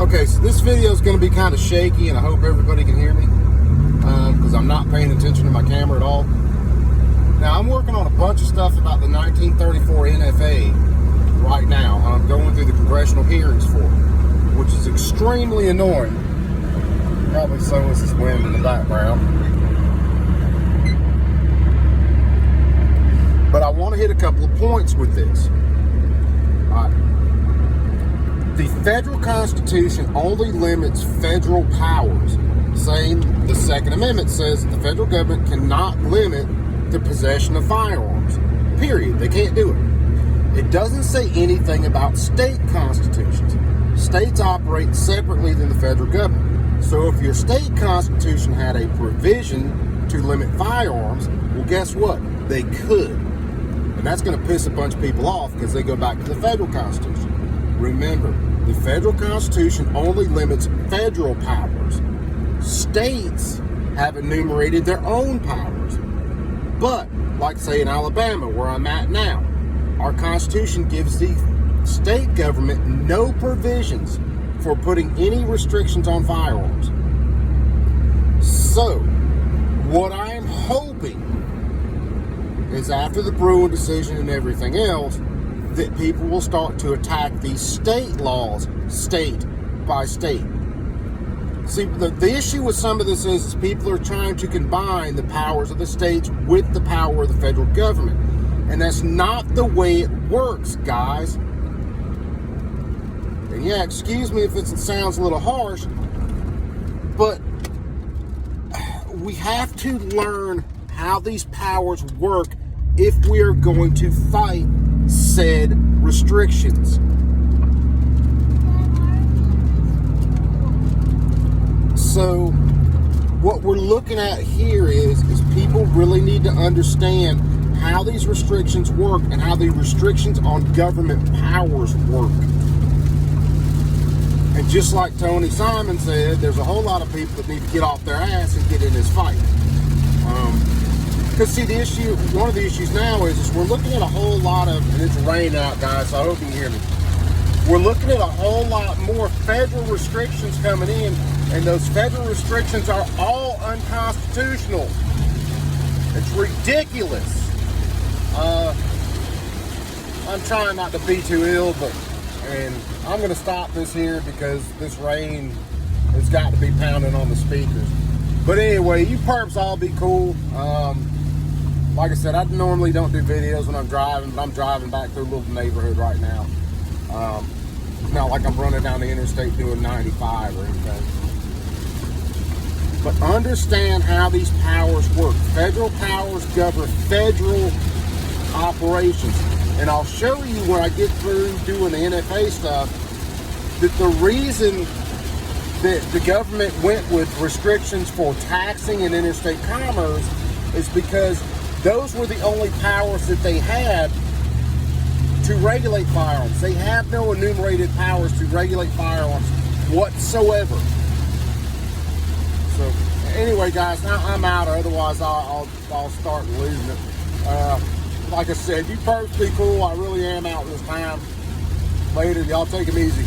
Okay, so this video is going to be kind of shaky, and I hope everybody can hear me because I'm not paying attention to my camera at all. Now, I'm working on a bunch of stuff about the 1934 NFA right now. I'm going through the congressional hearings for it, which is extremely annoying. Probably so is this wind in the background. But I want to hit a couple of points with this. All right. The federal Constitution only limits federal powers, saying the Second Amendment says that the federal government cannot limit the possession of firearms. Period. They can't do it. It doesn't say anything about state constitutions. States operate separately than the federal government. So if your state constitution had a provision to limit firearms, well, guess what? They could. And that's going to piss a bunch of people off because they go back to the federal constitution. Remember, the federal constitution only limits federal powers. States have enumerated their own powers. But, like say in Alabama, where I'm at now, our constitution gives the state government no provisions for putting any restrictions on firearms. So, what I am hoping is after the Bruin decision and everything else, that people will start to attack these state laws, state by state. See, the issue with some of this is people are trying to combine the powers of the states with the power of the federal government. And that's not the way it works, guys. And yeah, excuse me if it sounds a little harsh, but we have to learn how these powers work if we are going to fight said restrictions. So what we're looking at here is people really need to understand how these restrictions work and how the restrictions on government powers work. And just like Tony Simon said, there's a whole lot of people that need to get off their ass and get in this fight. Because see, the issue, one of the issues now is we're looking at a whole lot of, and it's raining out, guys, so I hope you can hear me. We're looking at a whole lot more federal restrictions coming in, and those federal restrictions are all unconstitutional. It's ridiculous. I'm trying not to be too ill, and I'm going to stop this here because this rain has got to be pounding on the speakers. But anyway, you perps all be cool. Like I said, I normally don't do videos when I'm driving, but I'm driving back through a little neighborhood right now. It's not like I'm running down the interstate doing 95 or anything. But understand how these powers work. Federal powers govern federal operations. And I'll show you when I get through doing the NFA stuff that the reason that the government went with restrictions for taxing and interstate commerce is because those were the only powers that they had to regulate firearms. They have no enumerated powers to regulate firearms whatsoever. So anyway, guys, I'm out, or otherwise I'll start losing it. Like I said, you folks be cool. I really am out this time. Later, y'all take them easy.